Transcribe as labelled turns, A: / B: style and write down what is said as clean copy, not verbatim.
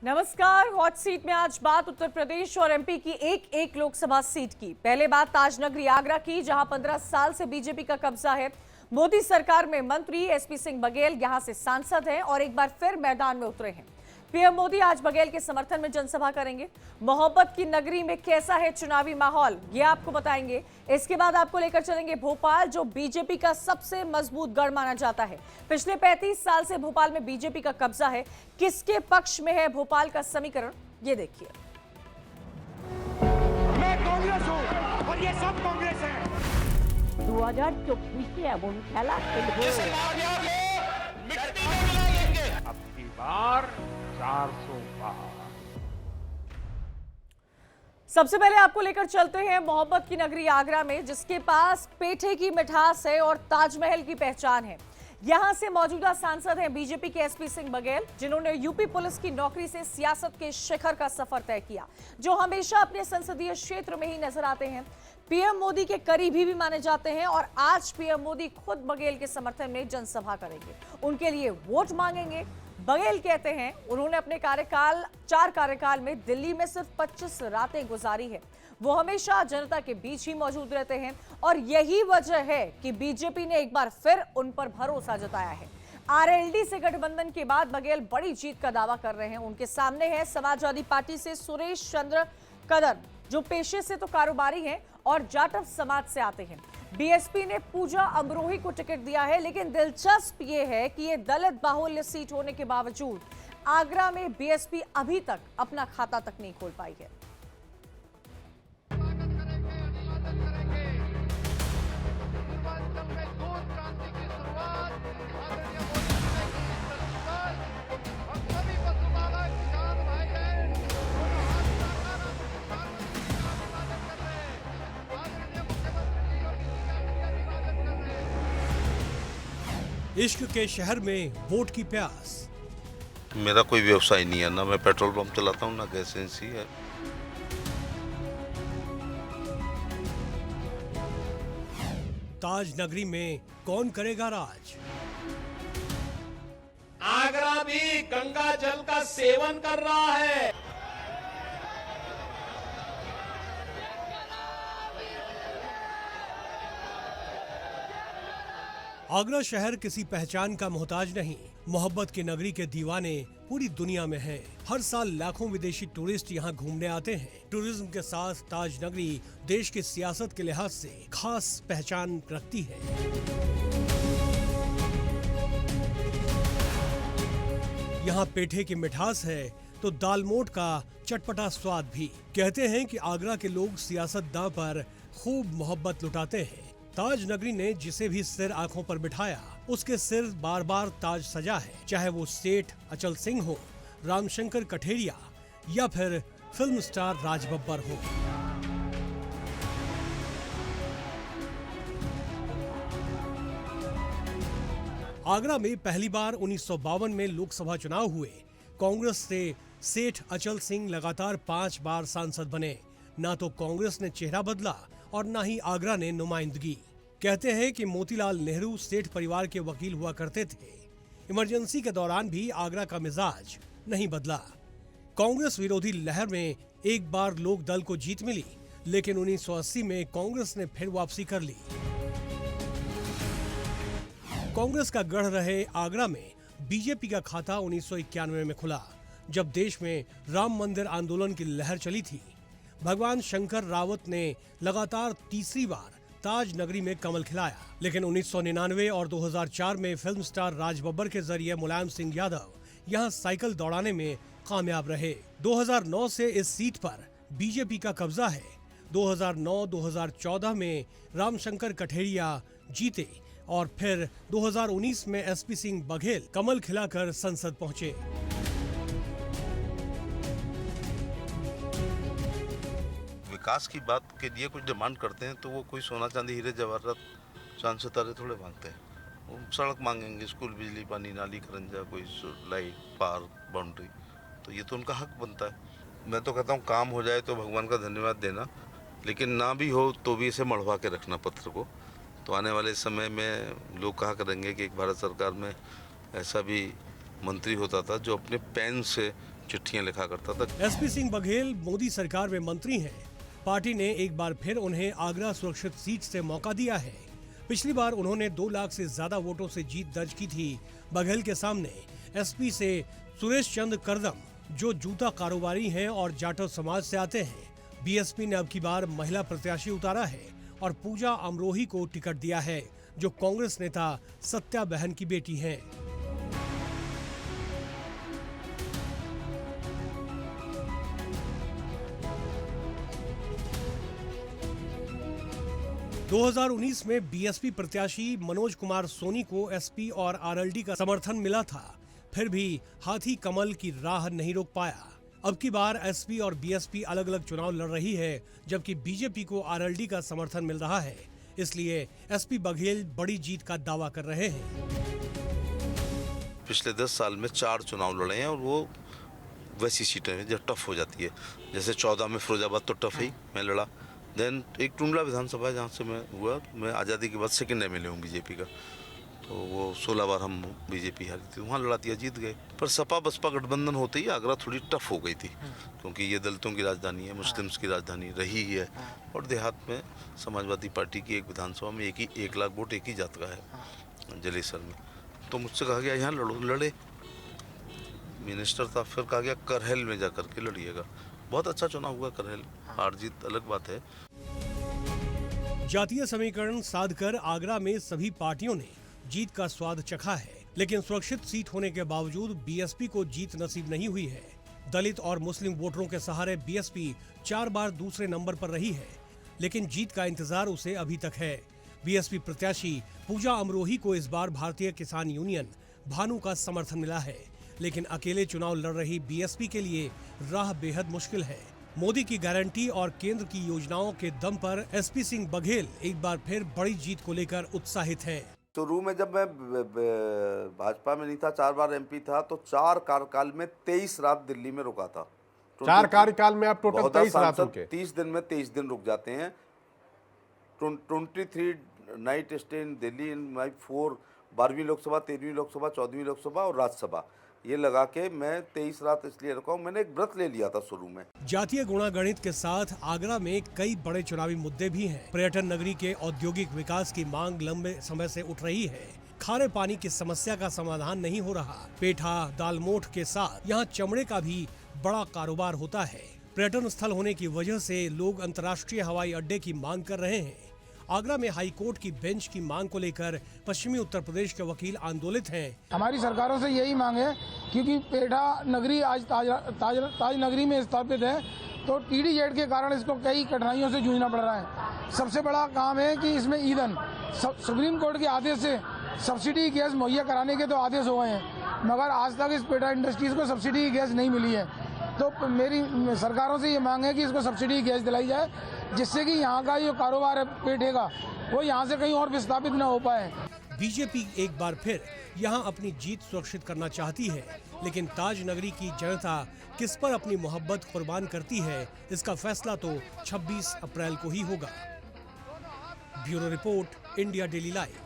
A: नमस्कार। Hot seat में आज बात उत्तर प्रदेश और एमपी की एक एक लोकसभा सीट की। पहले बात ताजनगरी आगरा की, जहां 15 साल से बीजेपी का कब्जा है। मोदी सरकार में मंत्री एसपी सिंह बघेल यहां से सांसद हैं और एक बार फिर मैदान में उतरे हैं। पीएम मोदी आज बघेल के समर्थन में जनसभा करेंगे। मोहब्बत की नगरी में कैसा है चुनावी माहौल, ये आपको बताएंगे। इसके बाद आपको लेकर चलेंगे भोपाल, जो बीजेपी का सबसे मजबूत गढ़ माना जाता है। पिछले 35 साल से भोपाल में बीजेपी का कब्जा है। किसके पक्ष में है भोपाल का समीकरण, ये देखिए।
B: मैं कांग्रेस हूं और ये सब कांग्रेस है।
C: 2024 এমন খেলা খেলবো।
B: अब की बार 400 पार।
A: सबसे पहले आपको लेकर चलते हैं मोहब्बत की नगरी आगरा में, जिसके पास पेठे की मिठास है और ताजमहल की पहचान है। यहां से मौजूदा सांसद हैं बीजेपी के एसपी सिंह बघेल, जिन्होंने यूपी पुलिस की नौकरी से सियासत के शिखर का सफर तय किया, जो हमेशा अपने संसदीय क्षेत्र में ही नजर आते हैं। पीएम मोदी के करीबी भी माने जाते हैं और आज पीएम मोदी खुद बघेल के समर्थन में जनसभा करेंगे, उनके लिए वोट मांगेंगे। बघेल कहते हैं उन्होंने अपने 4 कार्यकाल में दिल्ली में सिर्फ 25 रातें गुजारी है। वो हमेशा जनता के बीच ही मौजूद रहते हैं और यही वजह है कि बीजेपी ने एक बार फिर उन पर भरोसा जताया है। आरएलडी से गठबंधन के बाद बघेल बड़ी जीत का दावा कर रहे हैं। उनके सामने है समाजवादी पार्टी से सुरेश चंद्र कदर, जो पेशे से तो कारोबारी हैं और जाटव समाज से आते हैं। बीएसपी ने पूजा अमरोही को टिकट दिया है, लेकिन दिलचस्प ये है कि ये दलित बाहुल्य सीट होने के बावजूद आगरा में बीएसपी अभी तक अपना खाता तक नहीं खोल पाई है।
D: इश्क के शहर में वोट की प्यास।
E: मेरा कोई व्यवसाय नहीं है, ना मैं पेट्रोल पंप चलाता हूँ ना गैस एजेंसी है।
D: ताज नगरी में कौन करेगा राज?
F: आगरा भी गंगा जल का सेवन कर रहा है।
D: आगरा शहर किसी पहचान का मोहताज नहीं। मोहब्बत की नगरी के दीवाने पूरी दुनिया में हैं। हर साल लाखों विदेशी टूरिस्ट यहाँ घूमने आते हैं। टूरिज्म के साथ ताज नगरी देश की सियासत के लिहाज से खास पहचान रखती है। यहाँ पेठे की मिठास है तो दालमोट का चटपटा स्वाद भी। कहते हैं कि आगरा के लोग सियासतदां पर खूब मोहब्बत लुटाते हैं। ताज नगरी ने जिसे भी सिर आंखों पर बिठाया, उसके सिर बार बार ताज सजा है, चाहे वो सेठ अचल सिंह हो, रामशंकर कठेरिया या फिर फिल्म स्टार राज बब्बर हो। आगरा में पहली बार 1952 में लोकसभा चुनाव हुए। कांग्रेस से सेठ अचल सिंह लगातार 5 बार सांसद बने। ना तो कांग्रेस ने चेहरा बदला और ना ही आगरा ने नुमाइंदगी। कहते हैं कि मोतीलाल नेहरू सेठ परिवार के वकील हुआ करते थे। इमरजेंसी के दौरान भी आगरा का मिजाज नहीं बदला। कांग्रेस विरोधी लहर में एक बार लोक दल को जीत मिली, लेकिन 1980 में कांग्रेस ने फिर वापसी कर ली। कांग्रेस का गढ़ रहे आगरा में बीजेपी का खाता 1991 में खुला, जब देश में राम मंदिर आंदोलन की लहर चली थी। भगवान शंकर रावत ने लगातार तीसरी बार ताज नगरी में कमल खिलाया, लेकिन 1999 और 2004 में फिल्म स्टार राज बब्बर के जरिए मुलायम सिंह यादव यहां साइकिल दौड़ाने में कामयाब रहे। 2009 से इस सीट पर बीजेपी का कब्जा है। 2009-2014 में रामशंकर कठेरिया जीते और फिर 2019 में एसपी सिंह बघेल कमल खिलाकर संसद पहुंचे।
E: विकास की बात के लिए कुछ डिमांड करते हैं तो वो कोई सोना चांदी हीरे जवाहरात चांद सितारे थोड़े मांगते हैं। वो सड़क मांगेंगे, स्कूल, बिजली, पानी, नाली, खरंजा, कोई लाइट, पार्क, बाउंड्री, तो ये तो उनका हक बनता है। मैं तो कहता हूँ काम हो जाए तो भगवान का धन्यवाद देना, लेकिन ना भी हो तो भी इसे मढ़वा के रखना पत्र को। तो आने वाले समय में लोग कहा करेंगे कि एक भारत सरकार में ऐसा भी मंत्री होता था जो अपने पेन से चिट्ठियां लिखा करता था।
D: एसपी सिंह बघेल मोदी सरकार में मंत्री हैं। पार्टी ने एक बार फिर उन्हें आगरा सुरक्षित सीट से मौका दिया है। पिछली बार उन्होंने 2 लाख से ज्यादा वोटों से जीत दर्ज की थी। बघेल के सामने एसपी से सुरेश चंद्र करदम, जो जूता कारोबारी हैं और जाटव समाज से आते हैं। बीएसपी ने अब की बार महिला प्रत्याशी उतारा है और पूजा अमरोही को टिकट दिया है, जो कांग्रेस नेता सत्या बहन की बेटी हैं। – 2019 में बीएसपी प्रत्याशी मनोज कुमार सोनी को एसपी और आरएलडी का समर्थन मिला था, फिर भी हाथी कमल की राह नहीं रोक पाया। अब की बार एसपी और बीएसपी अलग अलग चुनाव लड़ रही है, जबकि बीजेपी को आरएलडी का समर्थन मिल रहा है। इसलिए एसपी बघेल बड़ी जीत का दावा कर रहे हैं।
E: पिछले 10 साल में 4 चुनाव लड़े हैं और वो वैसी सीटें हैं जो टफ हो जाती है। जैसे 14 में फिरोजाबाद तो टफ ही मैं लड़ा। देन एक टुंडला विधानसभा जहाँ से मैं हुआ, मैं आज़ादी के बाद सेकेंड एमएलए हूँ बीजेपी का, तो वो 16 बार हम बीजेपी हारी थी, वहाँ लड़ा दिया, जीत गए। पर सपा बसपा गठबंधन होते ही आगरा थोड़ी टफ हो गई थी, क्योंकि ये दलितों की राजधानी है, मुस्लिम्स की राजधानी रही ही है, और देहात में समाजवादी पार्टी की एक विधानसभा में 1 लाख वोट एक ही जात का है, जलेसर में। तो मुझसे कहा गया यहाँ लड़ो, लड़े। मिनिस्टर था, फिर कहा गया करहल में जा करके लड़िएगा। बहुत अच्छा चुनाव हुआ करहल, हार जीत अलग बात है।
D: जातीय समीकरण साधकर आगरा में सभी पार्टियों ने जीत का स्वाद चखा है, लेकिन सुरक्षित सीट होने के बावजूद बीएसपी को जीत नसीब नहीं हुई है। दलित और मुस्लिम वोटरों के सहारे बीएसपी 4 बार दूसरे नंबर पर रही है, लेकिन जीत का इंतजार उसे अभी तक है। बीएसपी प्रत्याशी पूजा अमरोही को इस बार भारतीय किसान यूनियन भानु का समर्थन मिला है, लेकिन अकेले चुनाव लड़ रही बीएसपी के लिए राह बेहद मुश्किल है। मोदी की गारंटी और केंद्र की योजनाओं के दम पर एसपी सिंह बघेल एक बार फिर बड़ी जीत को लेकर उत्साहित हैं।
G: शुरू में जब मैं भाजपा में नहीं था, 4 बार एमपी था, तो 4 कार्यकाल में 23 रात दिल्ली में रुका था।
H: 4 कार्यकाल में आप टोटल 23 रात रुके।
G: 30 दिन में 23 दिन रुक जाते हैं। 23 नाइट स्टे इन दिल्ली इन माई 4 12वीं लोकसभा, 13वीं लोकसभा, 14वीं लोकसभा और राज्यसभा, ये लगा के मैं 23 रात इसलिए रुका हूँ। मैंने एक व्रत ले लिया था शुरू में।
D: जातीय गुणागणित के साथ आगरा में कई बड़े चुनावी मुद्दे भी हैं। पर्यटन नगरी के औद्योगिक विकास की मांग लंबे समय से उठ रही है। खारे पानी की समस्या का समाधान नहीं हो रहा। पेठा दालमोठ के साथ यहाँ चमड़े का भी बड़ा कारोबार होता है। पर्यटन स्थल होने की वजह से लोग अंतर्राष्ट्रीय हवाई अड्डे की मांग कर रहे हैं। आगरा में हाई कोर्ट की बेंच की मांग को लेकर पश्चिमी उत्तर प्रदेश के वकील आंदोलित हैं।
I: हमारी सरकारों से यही मांग है, क्योंकि पेठा नगरी आज ताज नगरी में स्थापित है, तो टीडीजेड के कारण इसको कई कठिनाइयों से जूझना पड़ रहा है। सबसे बड़ा काम है कि इसमें ईंधन, सुप्रीम कोर्ट के आदेश से सब्सिडी गैस मुहैया कराने के तो आदेश हो गए हैं, मगर आज तक इस पेठा इंडस्ट्रीज को सब्सिडी गैस नहीं मिली है। तो मेरी सरकारों से ये मांग है कि इसको सब्सिडी गैस दिलाई जाए, जिससे कि यहाँ का जो कारोबार है पेठे का, वो यहाँ से कहीं और विस्थापित न हो पाए।
D: बीजेपी एक बार फिर यहाँ अपनी जीत सुरक्षित करना चाहती है, लेकिन ताज नगरी की जनता किस पर अपनी मोहब्बत कुर्बान करती है, इसका फैसला तो 26 अप्रैल को ही होगा। Bureau report, India daily live.